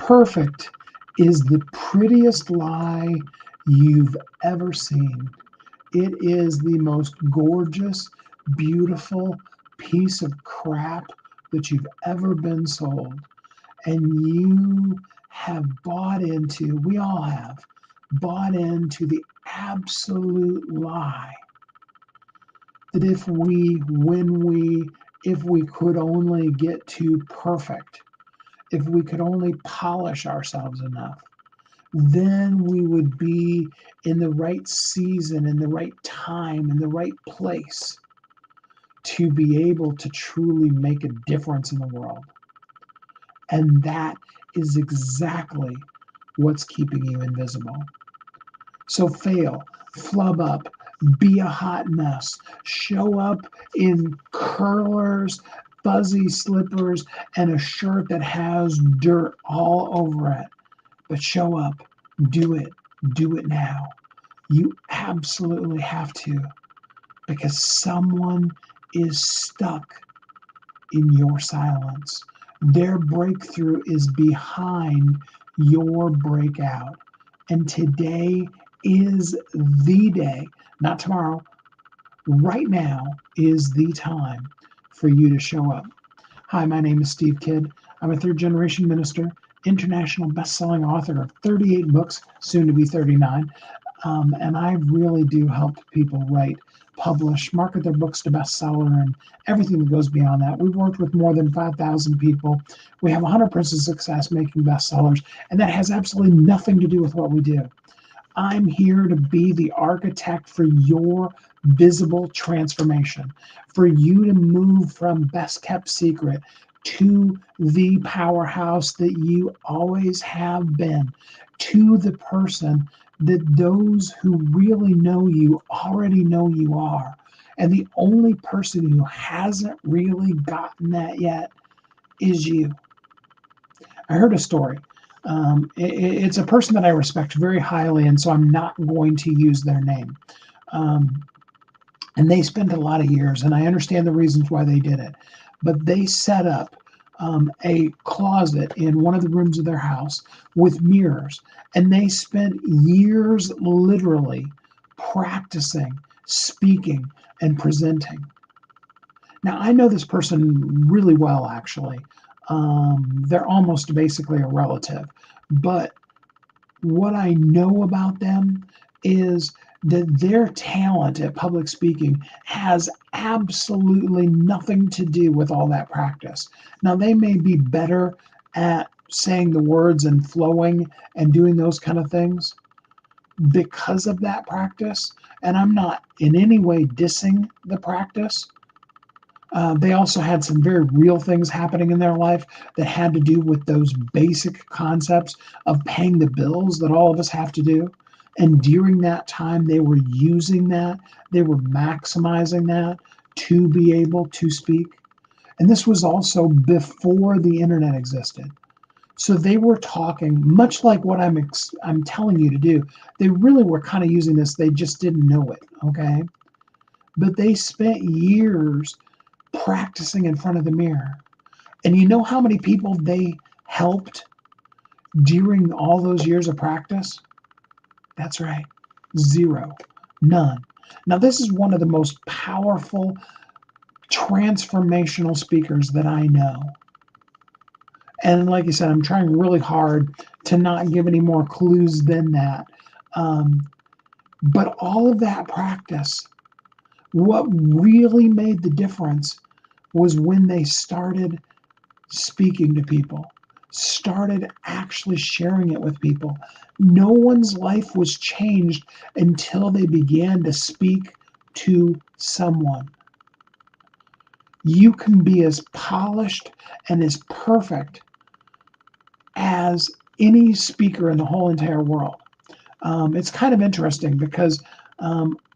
Perfect is the prettiest lie you've ever seen. It is the most gorgeous, beautiful piece of crap that you've ever been sold. And you have bought into, we all have, bought into the absolute lie that if we could only get to perfect, if we could only polish ourselves enough, then we would be in the right season, in the right time, in the right place to be able to truly make a difference in the world. And that is exactly what's keeping you invisible. So fail, flub up, be a hot mess, show up in curlers, fuzzy slippers, and a shirt that has dirt all over it. But show up, do it now. You absolutely have to, because someone is stuck in your silence. Their breakthrough is behind your breakout. And today is the day, not tomorrow, right now is the time for you to show up. Hi, my name is Steve Kidd. I'm a third-generation minister, international best-selling author of 38 books, soon to be 39, and I really do help people write, publish, market their books to bestseller, and everything that goes beyond that. We've worked with more than 5,000 people. We have 100% success making bestsellers, and that has absolutely nothing to do with what we do. I'm here to be the architect for your visible transformation, for you to move from best kept secret to the powerhouse that you always have been, to the person that those who really know you already know you are. And the only person who hasn't really gotten that yet is you. I heard a story. It's a person that I respect very highly, and so I'm not going to use their name. And they spent a lot of years, and I understand the reasons why they did it, but they set up a closet in one of the rooms of their house with mirrors, and they spent years literally practicing speaking and presenting. Now, I know this person really well, actually. They're almost basically a relative. But what I know about them is that their talent at public speaking has absolutely nothing to do with all that practice. Now, they may be better at saying the words and flowing and doing those kind of things because of that practice. And I'm not in any way dissing the practice. They also had some very real things happening in their life that had to do with those basic concepts of paying the bills that all of us have to do. And during that time, they were using that, they were maximizing that to be able to speak. And this was also before the internet existed. So they were talking much like what I'm telling you to do. They really were kind of using this, they just didn't know it, okay? But they spent years practicing in front of the mirror. And you know how many people they helped during all those years of practice? That's right, 0, none. Now, this is one of the most powerful transformational speakers that I know. And like I said, I'm trying really hard to not give any more clues than that. But all of that practice, what really made the difference was when they started speaking to people, started actually sharing it with people. No one's life was changed until they began to speak to someone. You can be as polished and as perfect as any speaker in the whole entire world. It's kind of interesting because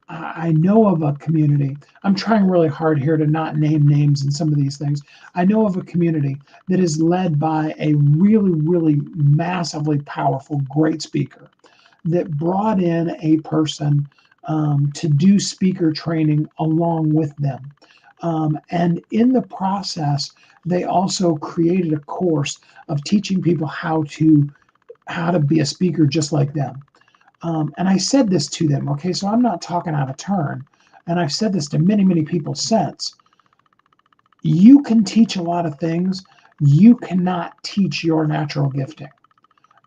I know of a community. I'm trying really hard here to not name names in some of these things. I know of a community that is led by a really, really massively powerful, great speaker that brought in a person to do speaker training along with them. And in the process, they also created a course of teaching people how to be a speaker just like them. And I said this to them, okay, so I'm not talking out of turn. And I've said this to many, many people since. You can teach a lot of things. You cannot teach your natural gifting.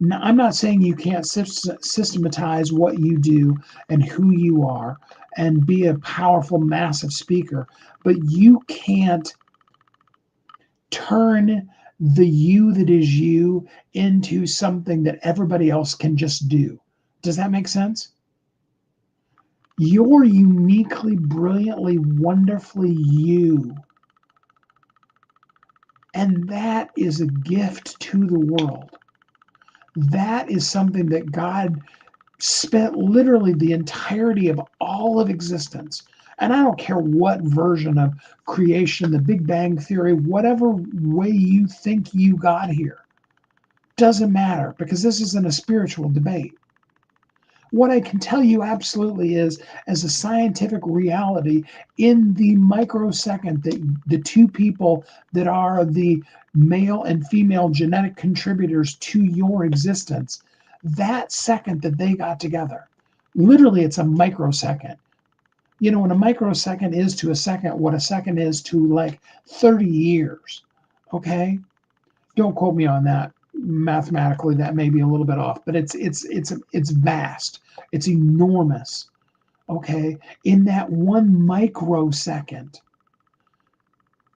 Now, I'm not saying you can't systematize what you do and who you are and be a powerful, massive speaker, but you can't turn the you that is you into something that everybody else can just do. Does that make sense? You're uniquely, brilliantly, wonderfully you. And that is a gift to the world. That is something that God spent literally the entirety of all of existence. And I don't care what version of creation, the Big Bang Theory, whatever way you think you got here, doesn't matter, because this isn't a spiritual debate. What I can tell you absolutely is, as a scientific reality, in the microsecond that the two people that are the male and female genetic contributors to your existence, that second that they got together, literally it's a microsecond. You know, when a microsecond is to a second, what a second is to like 30 years. Okay? Don't quote me on that. Mathematically, that may be a little bit off, but it's vast. It's enormous. Okay, in that one microsecond,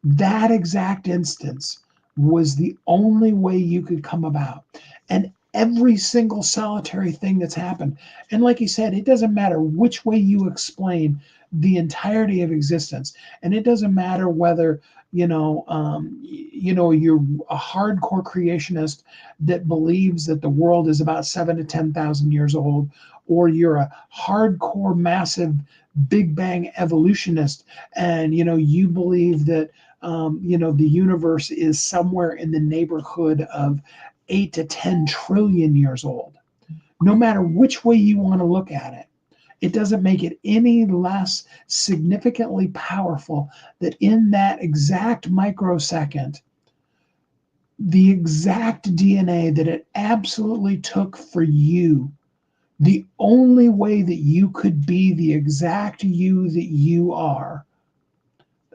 that exact instance was the only way you could come about, and every single solitary thing that's happened. And like you said, it doesn't matter which way you explain the entirety of existence, and it doesn't matter whether you're a hardcore creationist that believes that the world is about 7 to 10,000 years old, or you're a hardcore massive Big Bang evolutionist, and you believe that the universe is somewhere in the neighborhood of 8 to 10 trillion years old. No matter which way you want to look at it, it doesn't make it any less significantly powerful that in that exact microsecond, the exact DNA that it absolutely took for you, the only way that you could be the exact you that you are,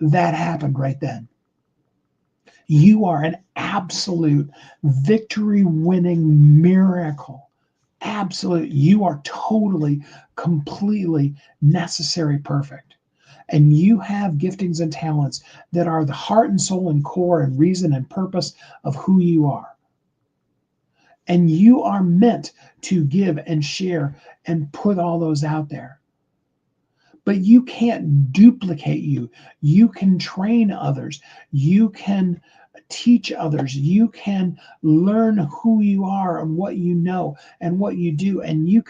that happened right then. You are an absolute victory winning miracle. Absolute. You are totally, completely necessary perfect. And you have giftings and talents that are the heart and soul and core and reason and purpose of who you are. And you are meant to give and share and put all those out there. But you can't duplicate you. You can train others. You can teach others. You can learn who you are and what you know and what you do. And you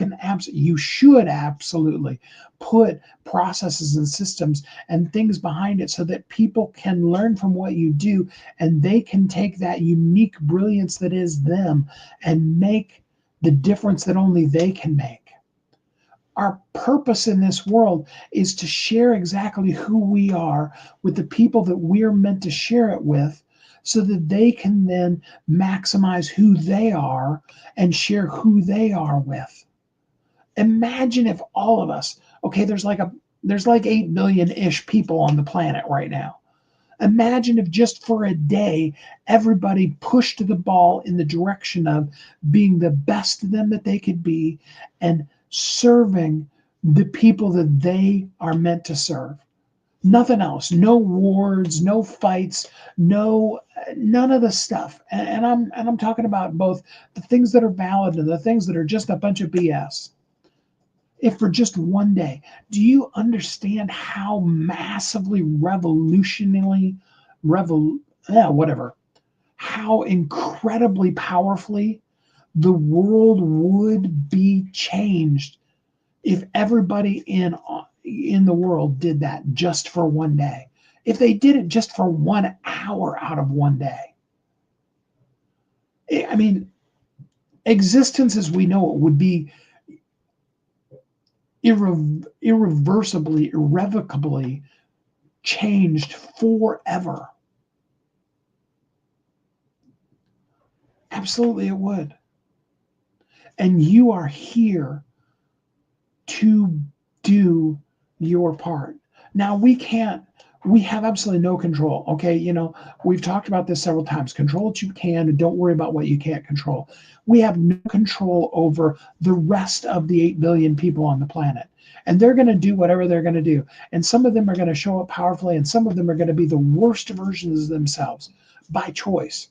should absolutely put processes and systems and things behind it so that people can learn from what you do, and they can take that unique brilliance that is them and make the difference that only they can make. Our purpose in this world is to share exactly who we are with the people that we're meant to share it with, so that they can then maximize who they are and share who they are with. Imagine if all of us, okay, there's like 8 billion-ish people on the planet right now. Imagine if just for a day, everybody pushed the ball in the direction of being the best of them that they could be and serving the people that they are meant to serve. Nothing else. No wars, no fights, none of the stuff. And I'm talking about both the things that are valid and the things that are just a bunch of BS. If for just one day, do you understand how massively whatever, how incredibly powerfully the world would be changed if everybody in the world did that just for one day? If they did it just for 1 hour out of one day. I mean, existence as we know it would be irreversibly, irrevocably changed forever. Absolutely, it would. And you are here to do your part. Now, we have absolutely no control. Okay. We've talked about this several times. Control what you can and don't worry about what you can't control. We have no control over the rest of the 8 billion people on the planet. And they're going to do whatever they're going to do. And some of them are going to show up powerfully, and some of them are going to be the worst versions of themselves by choice.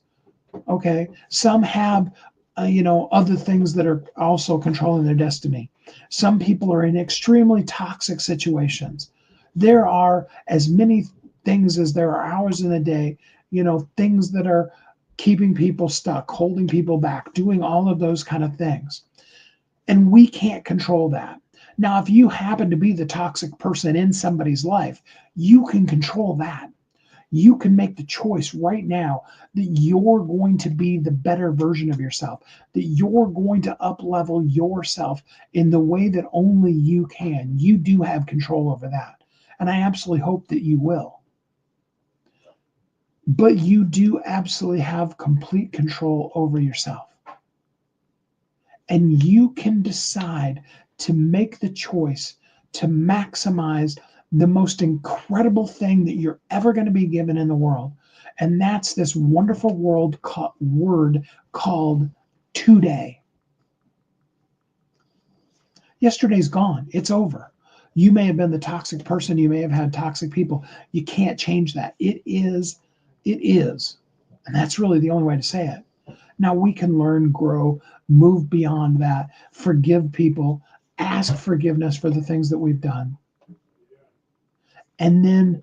Okay. Some have, other things that are also controlling their destiny. Some people are in extremely toxic situations. There are as many things as there are hours in a day, things that are keeping people stuck, holding people back, doing all of those kind of things. And we can't control that. Now, if you happen to be the toxic person in somebody's life, you can control that. You can make the choice right now that you're going to be the better version of yourself, that you're going to up level yourself in the way that only you can. You do have control over that. And I absolutely hope that you will. But you do absolutely have complete control over yourself. And you can decide to make the choice to maximize the most incredible thing that you're ever going to be given in the world. And that's this wonderful word called today. Yesterday's gone. It's over. You may have been the toxic person. You may have had toxic people. You can't change that. It is. It is. And that's really the only way to say it. Now we can learn, grow, move beyond that, forgive people, ask forgiveness for the things that we've done. And then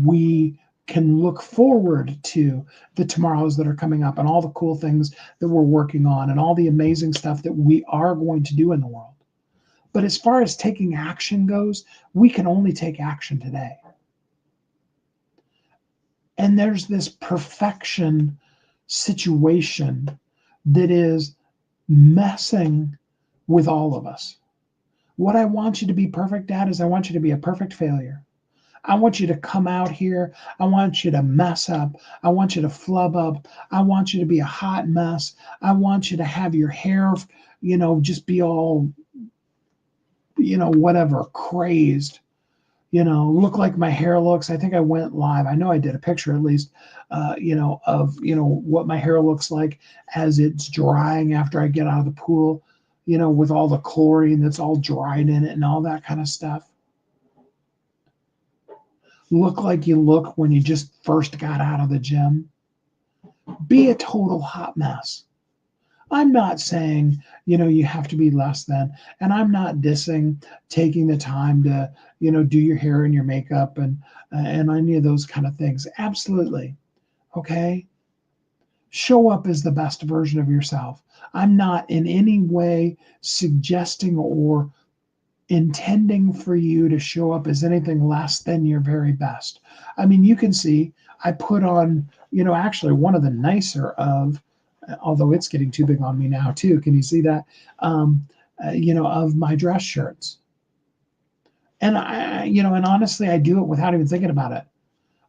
we can look forward to the tomorrows that are coming up and all the cool things that we're working on and all the amazing stuff that we are going to do in the world. But as far as taking action goes, we can only take action today. And there's this perfection situation that is messing with all of us. What I want you to be perfect at is I want you to be a perfect failure. I want you to come out here. I want you to mess up. I want you to flub up. I want you to be a hot mess. I want you to have your hair, just be all, whatever, crazed. Look like my hair looks. I think I went live. I know I did a picture at least, of, what my hair looks like as it's drying after I get out of the pool, with all the chlorine that's all dried in it and all that kind of stuff. Look like you look when you just first got out of the gym. Be a total hot mess. I'm not saying, you have to be less than, and I'm not dissing taking the time to, do your hair and your makeup and any of those kind of things. Absolutely. Okay. Show up as the best version of yourself. I'm not in any way suggesting or intending for you to show up as anything less than your very best. I mean, you can see I put on, actually one of the nicer of, although it's getting too big on me now too. Can you see that? Of my dress shirts. And and honestly, I do it without even thinking about it.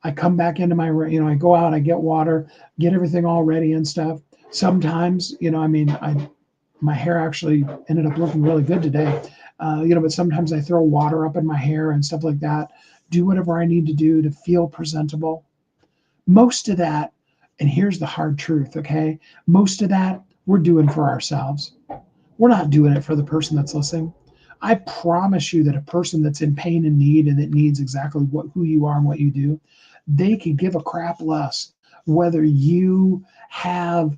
I come back into I go out, I get water, get everything all ready and stuff. Sometimes, my hair actually ended up looking really good today. But sometimes I throw water up in my hair and stuff like that. Do whatever I need to do to feel presentable. Most of that, and here's the hard truth, okay? Most of that we're doing for ourselves. We're not doing it for the person that's listening. I promise you that a person that's in pain and need and that needs exactly who you are and what you do, they could give a crap less whether you have,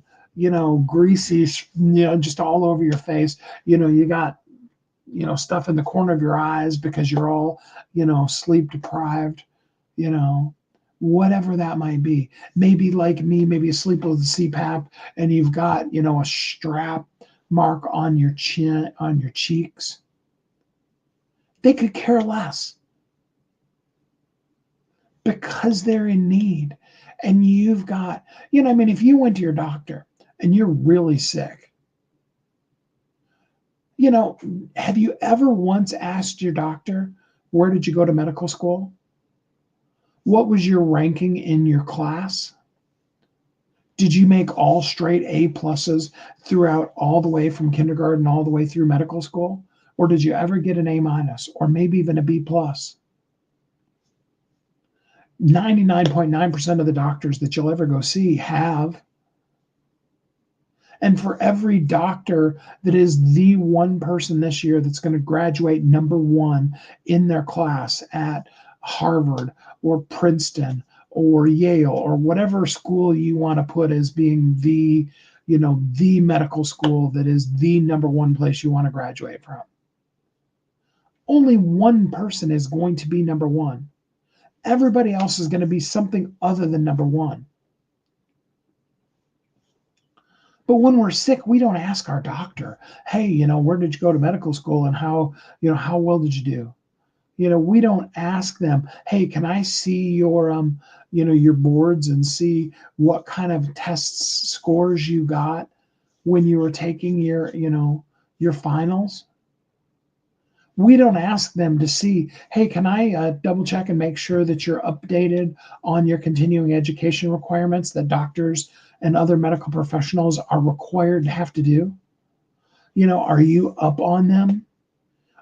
greasy, just all over your face. You got, stuff in the corner of your eyes because you're all, sleep deprived, whatever that might be. Maybe like me, maybe you sleep with a CPAP and you've got, a strap mark on your chin, on your cheeks. They could care less because they're in need. And you've got, if you went to your doctor and you're really sick, have you ever once asked your doctor, where did you go to medical school? What was your ranking in your class? Did you make all straight A pluses throughout all the way from kindergarten all the way through medical school? Or did you ever get an A minus or maybe even a B plus? 99.9% of the doctors that you'll ever go see have. And for every doctor that is the one person this year that's going to graduate number one in their class at Harvard or Princeton or Yale or whatever school you want to put as being the, the medical school that is the number one place you want to graduate from. Only one person is going to be number one. Everybody else is going to be something other than number one. But when we're sick, we don't ask our doctor, hey, where did you go to medical school and how well did you do? We don't ask them, hey, can I see your boards and see what kind of tests scores you got when you were taking your finals? We don't ask them to see, hey, can I double check and make sure that you're updated on your continuing education requirements that doctors and other medical professionals are required to have to do? Are you up on them?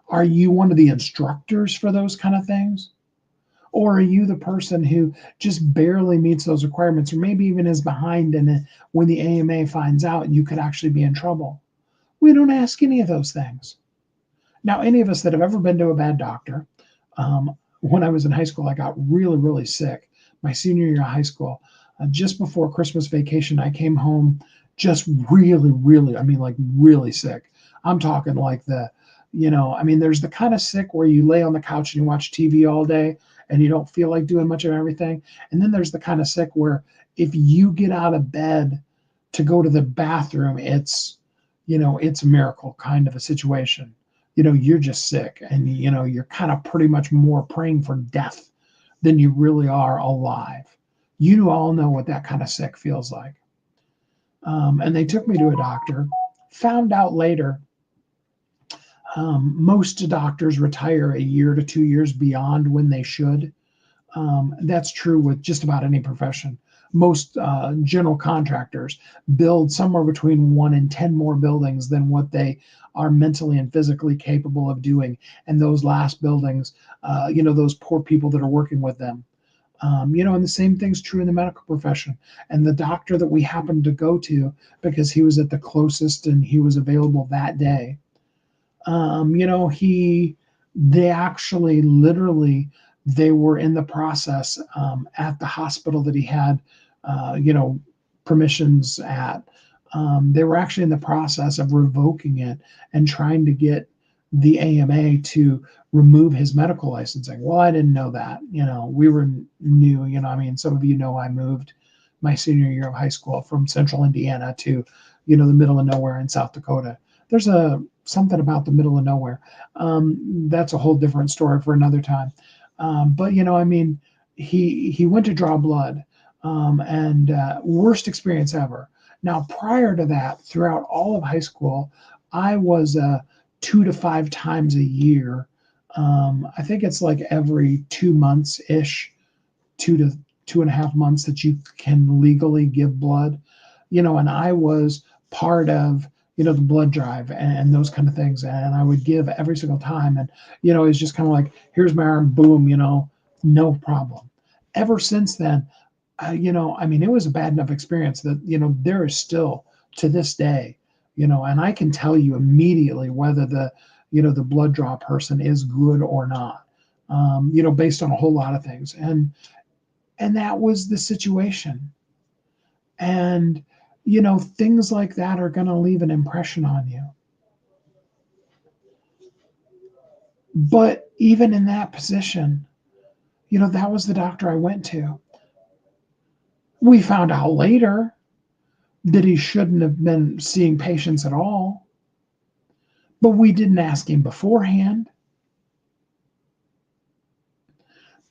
Are you one of the instructors for those kind of things? Or are you the person who just barely meets those requirements or maybe even is behind and when the AMA finds out, you could actually be in trouble? We don't ask any of those things. Now, any of us that have ever been to a bad doctor, when I was in high school, I got really, really sick. My senior year of high school, just before Christmas vacation, I came home just really, really, like really sick. I'm talking like there's the kind of sick where you lay on the couch and you watch TV all day and you don't feel like doing much of everything. And then there's the kind of sick where if you get out of bed to go to the bathroom, it's a miracle kind of a situation. You're just sick and, you're kind of pretty much more praying for death than you really are alive. You all know what that kind of sick feels like. And they took me to a doctor, found out later, most doctors retire a year to 2 years beyond when they should. That's true with just about any profession. Most general contractors build somewhere between 1 and 10 more buildings than what they are mentally and physically capable of doing. And those last buildings, those poor people that are working with them. And the same thing's true in the medical profession. And the doctor that we happened to go to, because he was at the closest and he was available that day, they actually literally, they were in the process at the hospital that he had, permissions at. They were actually in the process of revoking it and trying to get the AMA to remove his medical licensing. Well, I didn't know that. We were new. Some of I moved my senior year of high school from central Indiana to, the middle of nowhere in South Dakota. There's something about the middle of nowhere. That's a whole different story for another time. But he went to draw blood, and worst experience ever. Now, prior to that, throughout all of high school, I was 2 to 5 times a year. I think it's like every 2 months ish, 2 to 2.5 months that you can legally give blood. And I was part of the blood drive and those kind of things. And I would give every single time. And, it's just kind of like, here's my arm, boom, no problem. Ever since then, it was a bad enough experience that, there is still to this day, and I can tell you immediately whether the blood draw person is good or not, based on a whole lot of things. And that was the situation. And, things like that are going to leave an impression on you. But even in that position, that was the doctor I went to. We found out later that he shouldn't have been seeing patients at all, but we didn't ask him beforehand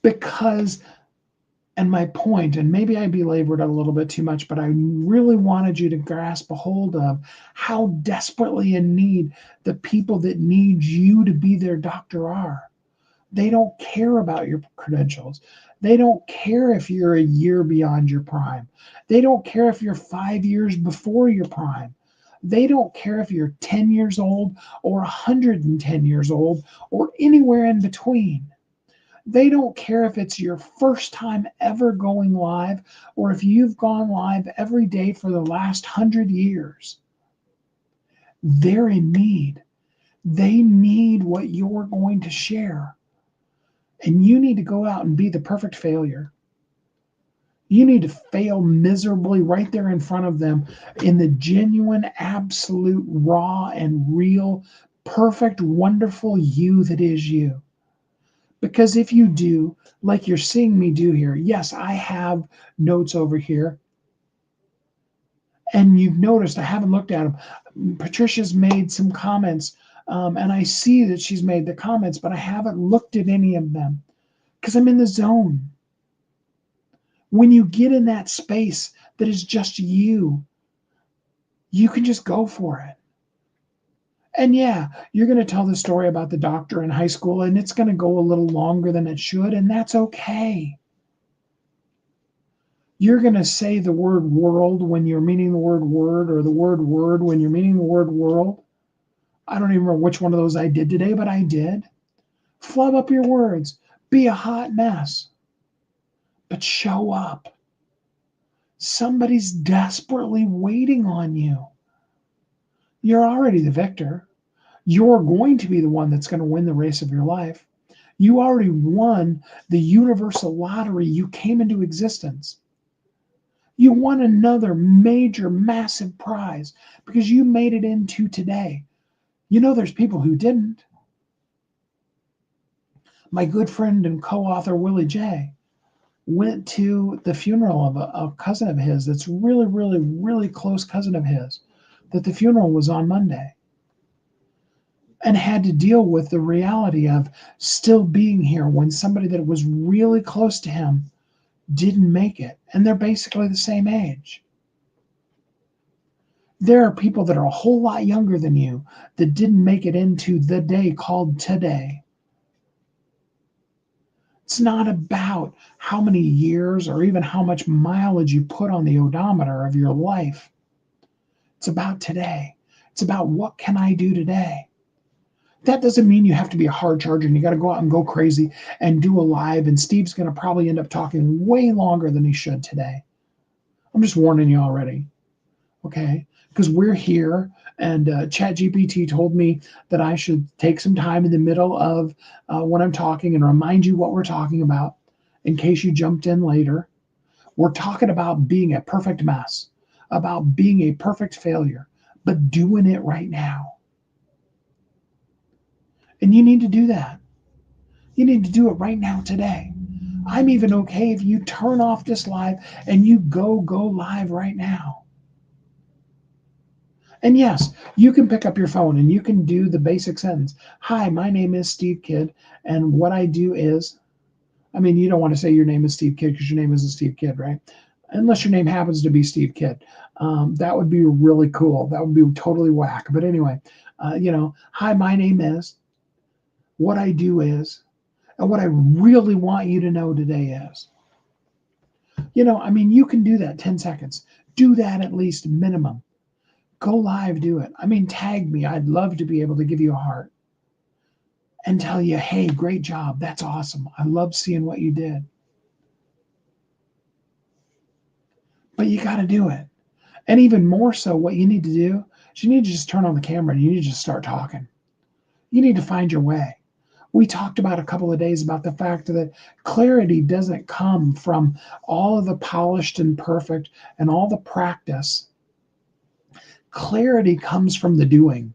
because, and my point, and maybe I belabored it a little bit too much, but I really wanted you to grasp a hold of how desperately in need the people that need you to be their doctor are. They don't care about your credentials. They don't care if you're a year beyond your prime. They don't care if you're 5 years before your prime. They don't care if you're 10 years old or 110 years old or anywhere in between. They don't care if it's your first time ever going live or if you've gone live every day for the last 100 years. They're in need. They need what you're going to share. And you need to go out and be the perfect failure. You need to fail miserably right there in front of them in the genuine, absolute, raw, and real, perfect, wonderful you that is you. Because if you do, like you're seeing me do here, yes, I have notes over here. And you've noticed I haven't looked at them. Patricia's made some comments, and I see that she's made the comments, but I haven't looked at any of them because I'm in the zone. When you get in that space that is just you can just go for it. And yeah, you're going to tell the story about the doctor in high school, and it's going to go a little longer than it should, and that's okay. You're going to say the word world when you're meaning the word word, or the word word when you're meaning the word world. I don't even remember which one of those I did today, but I did. Flub up your words. Be a hot mess. But show up. Somebody's desperately waiting on you. You're already the victor. You're going to be the one that's going to win the race of your life. You already won the universal lottery. You came into existence. You won another major, massive prize because you made it into today. You know, there's people who didn't. My good friend and co-author Willie J went to the funeral of a cousin of his that's really, really, really close cousin of his, that the funeral was on Monday, and had to deal with the reality of still being here when somebody that was really close to him didn't make it, and they're basically the same age. There are people that are a whole lot younger than you that didn't make it into the day called today. It's not about how many years or even how much mileage you put on the odometer of your life. It's about today. It's about what can I do today? That doesn't mean you have to be a hard charger and you got to go out and go crazy and do a live. And Steve's going to probably end up talking way longer than he should today. I'm just warning you already. Okay? Because we're here, and ChatGPT told me that I should take some time in the middle of when I'm talking and remind you what we're talking about in case you jumped in later. We're talking about being a perfect mess, about being a perfect failure, but doing it right now. And you need to do that. You need to do it right now today. I'm even okay if you turn off this live and you go live right now. And yes, you can pick up your phone and you can do the basic sentence. Hi, my name is Steve Kidd, and what I do is, I mean, you don't want to say your name is Steve Kidd because your name isn't Steve Kidd, right? Unless your name happens to be Steve Kidd. That would be really cool. That would be totally whack. But anyway, hi, my name is, what I do is, and what I really want you to know today is. You can do that 10 seconds. Do that at least minimum. Go live, do it. Tag me. I'd love to be able to give you a heart and tell you, hey, great job. That's awesome. I love seeing what you did. But you got to do it. And even more so, what you need to do is you need to just turn on the camera and you need to just start talking. You need to find your way. We talked about a couple of days about the fact that clarity doesn't come from all of the polished and perfect and all the practice. Clarity comes from the doing.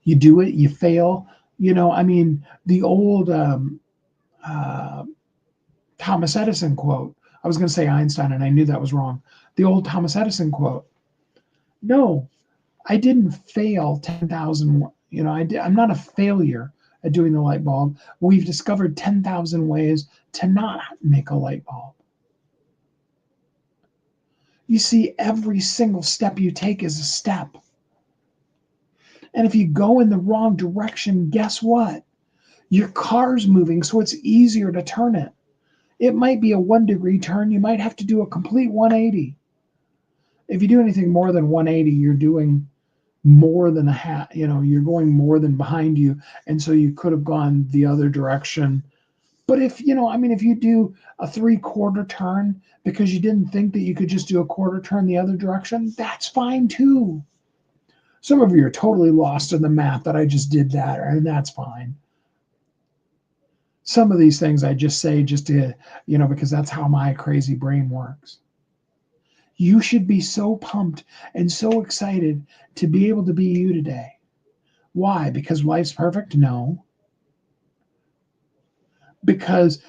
You do it, you fail. The old Thomas Edison quote. I was going to say Einstein, and I knew that was wrong. The old Thomas Edison quote. No, I didn't fail 10,000. I'm not a failure at doing the light bulb. We've discovered 10,000 ways to not make a light bulb. You see, every single step you take is a step. And if you go in the wrong direction, guess what? Your car's moving, so it's easier to turn it. It might be a 1-degree turn. You might have to do a complete 180. If you do anything more than 180, you're doing more than a hat, you're going more than behind you. And so you could have gone the other direction. But if you do a 3/4 turn because you didn't think that you could just do a quarter turn the other direction, that's fine too. Some of you are totally lost in the math that I just did that, and that's fine. Some of these things I just say just to, because that's how my crazy brain works. You should be so pumped and so excited to be able to be you today. Why? Because life's perfect? No. Because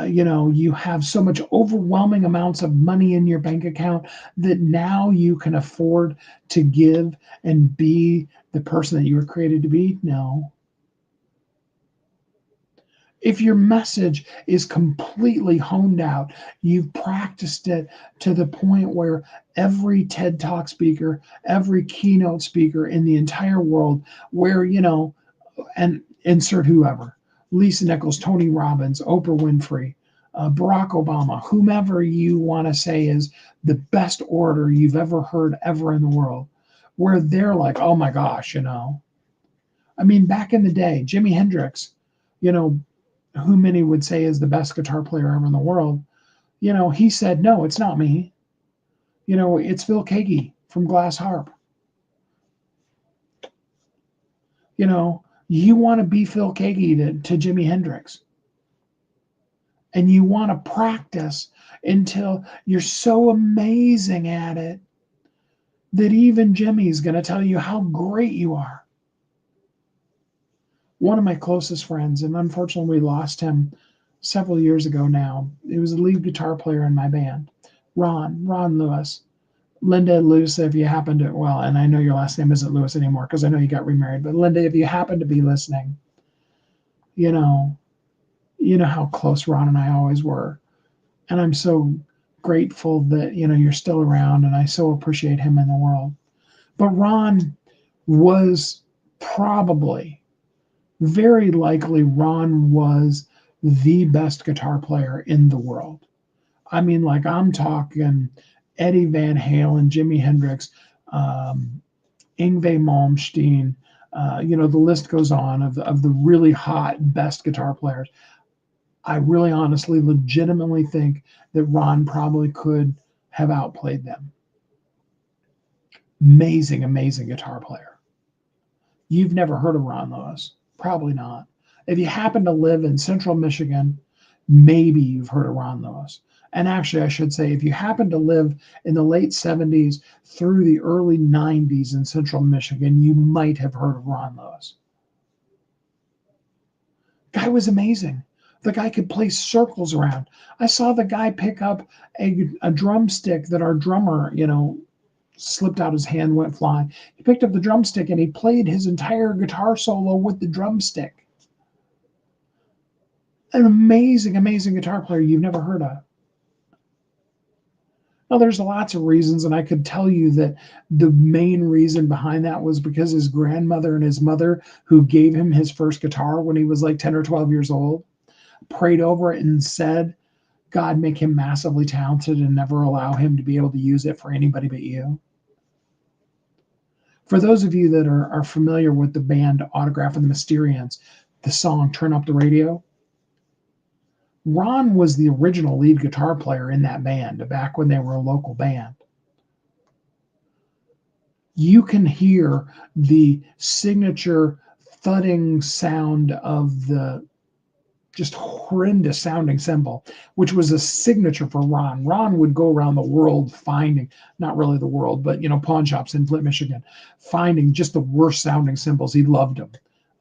you have so much overwhelming amounts of money in your bank account that now you can afford to give and be the person that you were created to be? No. If your message is completely honed out, you've practiced it to the point where every TED Talk speaker, every keynote speaker in the entire world, where, and insert whoever, Lisa Nichols, Tony Robbins, Oprah Winfrey, Barack Obama, whomever you want to say is the best orator you've ever heard ever in the world, where they're like, oh my gosh, I mean, back in the day, Jimi Hendrix, who many would say is the best guitar player ever in the world, he said, no, it's not me. It's Phil Keaggy from Glass Harp. You want to be Phil Keaggy to Jimi Hendrix. And you want to practice until you're so amazing at it that even Jimmy's going to tell you how great you are. One of my closest friends, and unfortunately we lost him several years ago now. He was the lead guitar player in my band, Ron Lewis. Linda Lewis, if you happen to, well, and I know your last name isn't Lewis anymore because I know you got remarried, but Linda, if you happen to be listening, you know how close Ron and I always were. And I'm so grateful that, you're still around, and I so appreciate him in the world. But Ron was probably, very likely, Ron was the best guitar player in the world. I mean, like, I'm talking Eddie Van Halen, Jimi Hendrix, Yngwie Malmsteen. The list goes on of the really hot best guitar players. I really honestly, legitimately think that Ron probably could have outplayed them. Amazing, amazing guitar player. You've never heard of Ron Lewis? Probably not. If you happen to live in central Michigan, maybe you've heard of Ron Lewis. And actually, I should say, if you happen to live in the late 70s through the early 90s in central Michigan, you might have heard of Ron Lewis. Guy was amazing. The guy could play circles around. I saw the guy pick up a drumstick that our drummer, slipped out his hand, went flying. He picked up the drumstick and he played his entire guitar solo with the drumstick. An amazing, amazing guitar player you've never heard of. Now, there's lots of reasons, and I could tell you that the main reason behind that was because his grandmother and his mother, who gave him his first guitar when he was like 10 or 12 years old, prayed over it and said, God, make him massively talented and never allow him to be able to use it for anybody but you. For those of you that are familiar with the band Autograph and the Mysterians, the song Turn Up the Radio, Ron was the original lead guitar player in that band back when they were a local band. You can hear the signature thudding sound of the just horrendous sounding cymbal, which was a signature for Ron. Ron would go around the world finding, not really the world, but, pawn shops in Flint, Michigan, finding just the worst sounding cymbals. He loved them.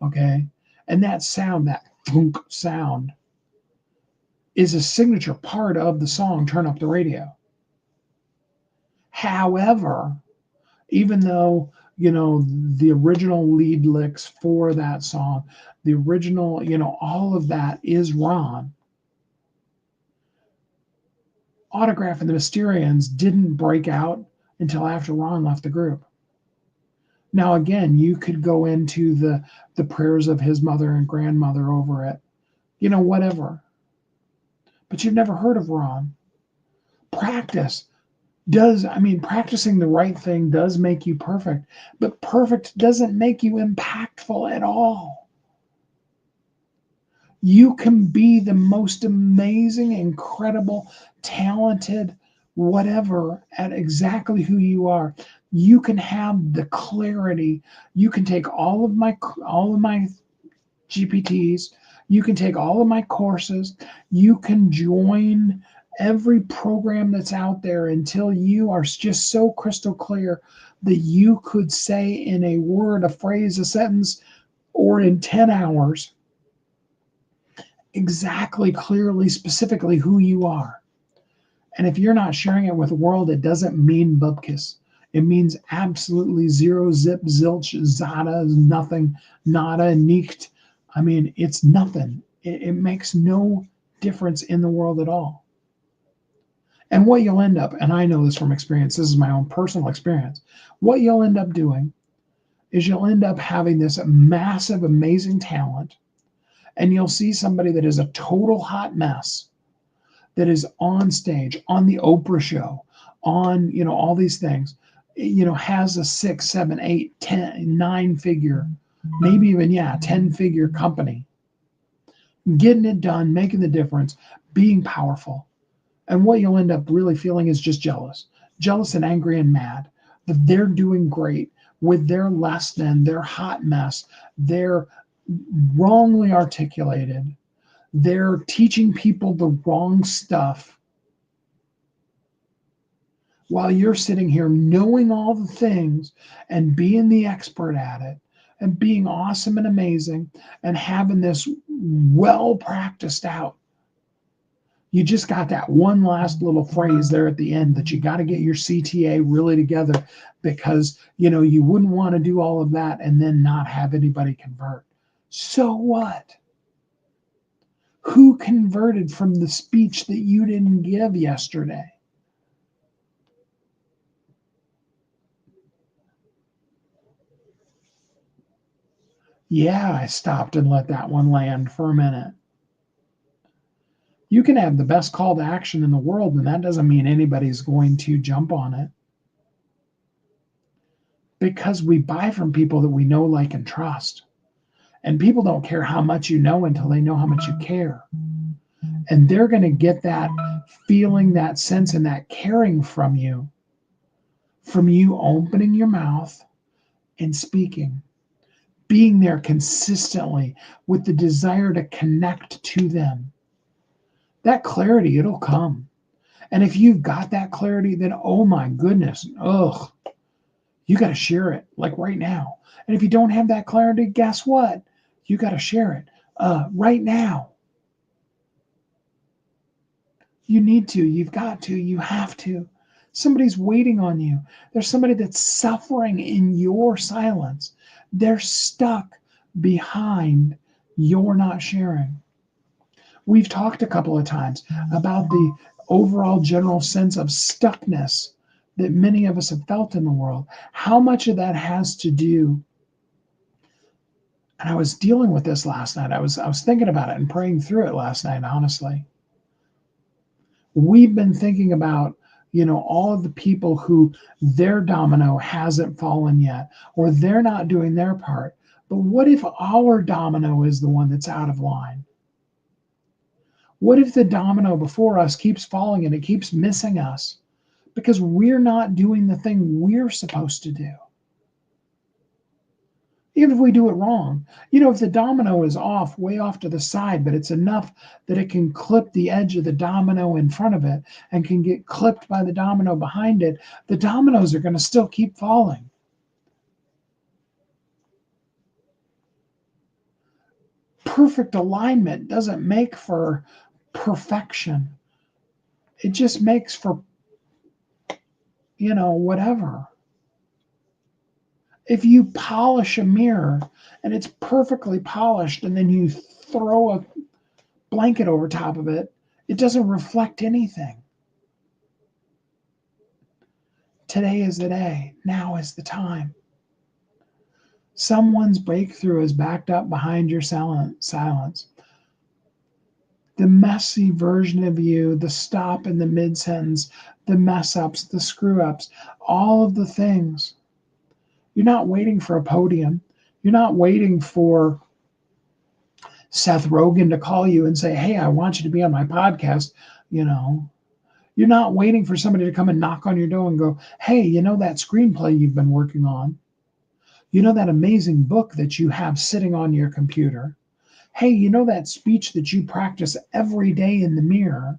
Okay. And that sound, that thunk sound, is a signature part of the song Turn Up the Radio. However, even though, the original lead licks for that song, the original, all of that is Ron, Autograph and the Mysterians didn't break out until after Ron left the group. Now, again, you could go into the prayers of his mother and grandmother over it, whatever. but you've never heard of wrong. Practice practicing the right thing does make you perfect, but perfect doesn't make you impactful at all. You can be the most amazing, incredible, talented, whatever at exactly who you are. You can have the clarity. You can take all of my GPTs. You can take all of my courses. You can join every program that's out there until you are just so crystal clear that you could say in a word, a phrase, a sentence, or in 10 hours exactly, clearly, specifically who you are. And if you're not sharing it with the world, it doesn't mean bupkis. It means absolutely zero, zip, zilch, zada, nothing, nada, nicht. It's nothing. It makes no difference in the world at all. And what you'll end up, and I know this from experience, this is my own personal experience, what you'll end up doing is you'll end up having this massive, amazing talent, and you'll see somebody that is a total hot mess that is on stage, on the Oprah show, on, all these things, has a 6, 7, 8, 10, 9 figure, maybe even, 10-figure company, getting it done, making the difference, being powerful. And what you'll end up really feeling is just jealous and angry and mad that they're doing great with their less than, their hot mess, their wrongly articulated, they're teaching people the wrong stuff while you're sitting here knowing all the things and being the expert at it and being awesome and amazing and having this well practiced out. You just got that one last little phrase there at the end that you got to get your CTA really together because, you wouldn't want to do all of that and then not have anybody convert. So what? Who converted from the speech that you didn't give yesterday? Yeah, I stopped and let that one land for a minute. You can have the best call to action in the world, and that doesn't mean anybody's going to jump on it because we buy from people that we know, like, and trust. And people don't care how much you know until they know how much you care. And they're going to get that feeling, that sense, and that caring from you opening your mouth and speaking, being there consistently with the desire to connect to them. That clarity, it'll come. And if you've got that clarity, then oh my goodness, you got to share it like right now. And if you don't have that clarity, guess what? You got to share it right now. You need to, you've got to, you have to. Somebody's waiting on you. There's somebody that's suffering in your silence. They're stuck behind your not sharing. We've talked a couple of times about the overall general sense of stuckness that many of us have felt in the world. How much of that has to do, and I was dealing with this last night. I was thinking about it and praying through it last night, honestly. We've been thinking about, all of the people who their domino hasn't fallen yet, or they're not doing their part. But what if our domino is the one that's out of line? What if the domino before us keeps falling and it keeps missing us because we're not doing the thing we're supposed to do? Even if we do it wrong, if the domino is off, way off to the side, but it's enough that it can clip the edge of the domino in front of it and can get clipped by the domino behind it, the dominoes are going to still keep falling. Perfect alignment doesn't make for perfection. It just makes for, whatever. If you polish a mirror and it's perfectly polished and then you throw a blanket over top of it, it doesn't reflect anything. Today is the day. Now is the time. Someone's breakthrough is backed up behind your silence. the messy version of you, the stop in the mid sentence, the mess ups, the screw ups, all of the things. You're not waiting for a podium. You're not waiting for Seth Rogen to call you and say, "Hey, I want you to be on my podcast." You know, you're not waiting for somebody to come and knock on your door and go, "Hey, you know that screenplay you've been working on? You know that amazing book that you have sitting on your computer? Hey, you know that speech that you practice every day in the mirror?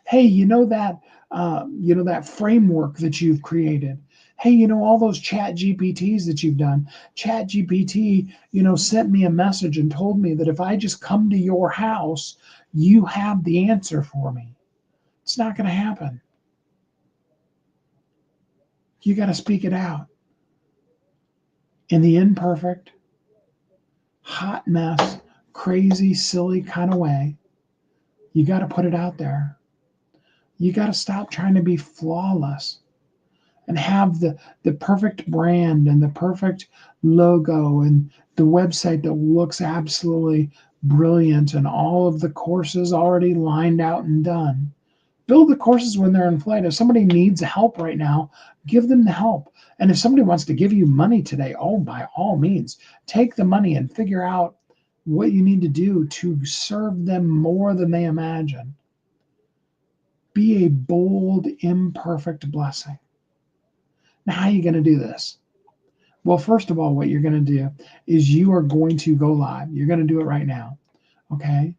Hey, you know that framework that you've created. Hey, you know all those chat GPTs that you've done. Chat GPT, sent me a message and told me that if I just come to your house, you have the answer for me." It's not going to happen. You got to speak it out in the imperfect, hot mess, crazy, silly kind of way. You got to put it out there. You got to stop trying to be flawless and have the perfect brand and the perfect logo and the website that looks absolutely brilliant and all of the courses already lined out and done. Build the courses when they're in flight. If somebody needs help right now, give them the help. And if somebody wants to give you money today, oh, by all means, take the money and figure out what you need to do to serve them more than they imagine. Be a bold, imperfect blessing. Now, how are you going to do this? Well, first of all, what you're going to do is you are going to go live. You're going to do it right now. Okay.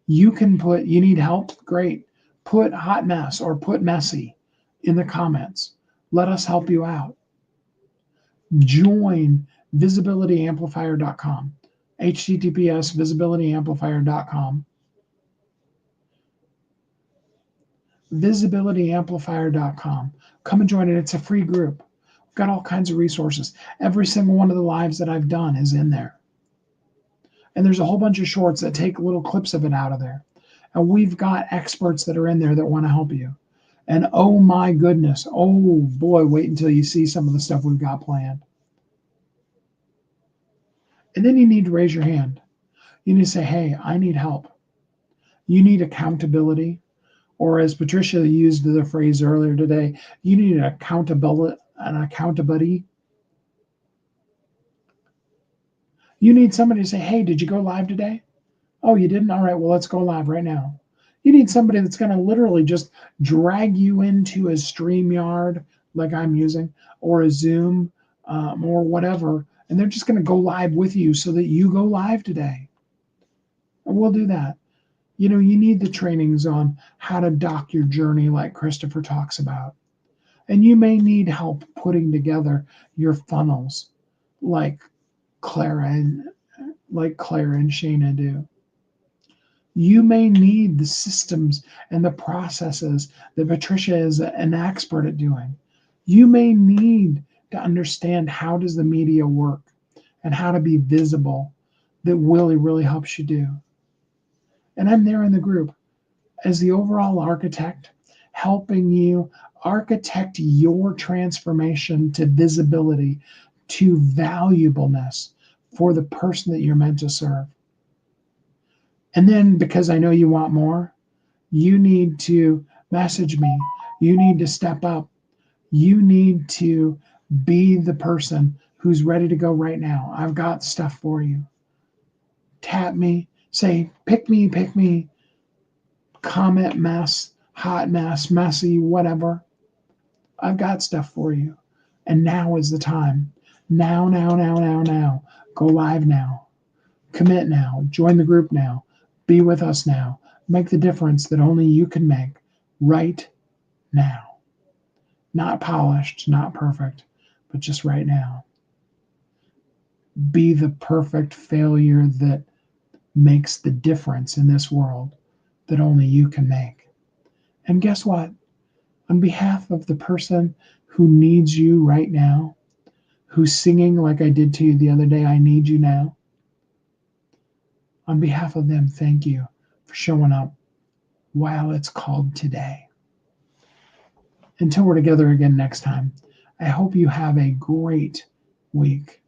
You need help? Great. Put hot mess or put messy in the comments. Let us help you out. Join visibilityamplifier.com. https visibilityamplifier.com. visibilityamplifier.com. Come and join it. It's a free group. We've got all kinds of resources. Every single one of the lives that I've done is in there. And there's a whole bunch of shorts that take little clips of it out of there. And we've got experts that are in there that want to help you. And oh my goodness, oh boy, wait until you see some of the stuff we've got planned. And then you need to raise your hand. You need to say, "Hey, I need help." You need accountability. Or as Patricia used the phrase earlier today, you need an accountability. You need somebody to say, "Hey, did you go live today? Oh, you didn't? All right, well, let's go live right now." You need somebody that's going to literally just drag you into a StreamYard like I'm using, or a Zoom, or whatever, and they're just going to go live with you so that you go live today. And we'll do that. You need the trainings on how to dock your journey like Christopher talks about. And you may need help putting together your funnels like Clara and Shayna do. You may need the systems and the processes that Patricia is an expert at doing. You may need to understand how does the media work and how to be visible that Willie really helps you do. And I'm there in the group as the overall architect, helping you architect your transformation to visibility, to valuableness for the person that you're meant to serve. And then, because I know you want more, you need to message me. You need to step up. You need to be the person who's ready to go right now. I've got stuff for you. Tap me, say, pick me, comment mess, hot mess, messy, whatever. I've got stuff for you. And now is the time. Now. Go live now. Commit now. Join the group now. Be with us now. Make the difference that only you can make right now. Not polished, not perfect, but just right now. Be the perfect failure that makes the difference in this world that only you can make. And guess what? On behalf of the person who needs you right now, who's singing like I did to you the other day, "I need you now." On behalf of them, thank you for showing up while it's called today. Until we're together again next time, I hope you have a great week.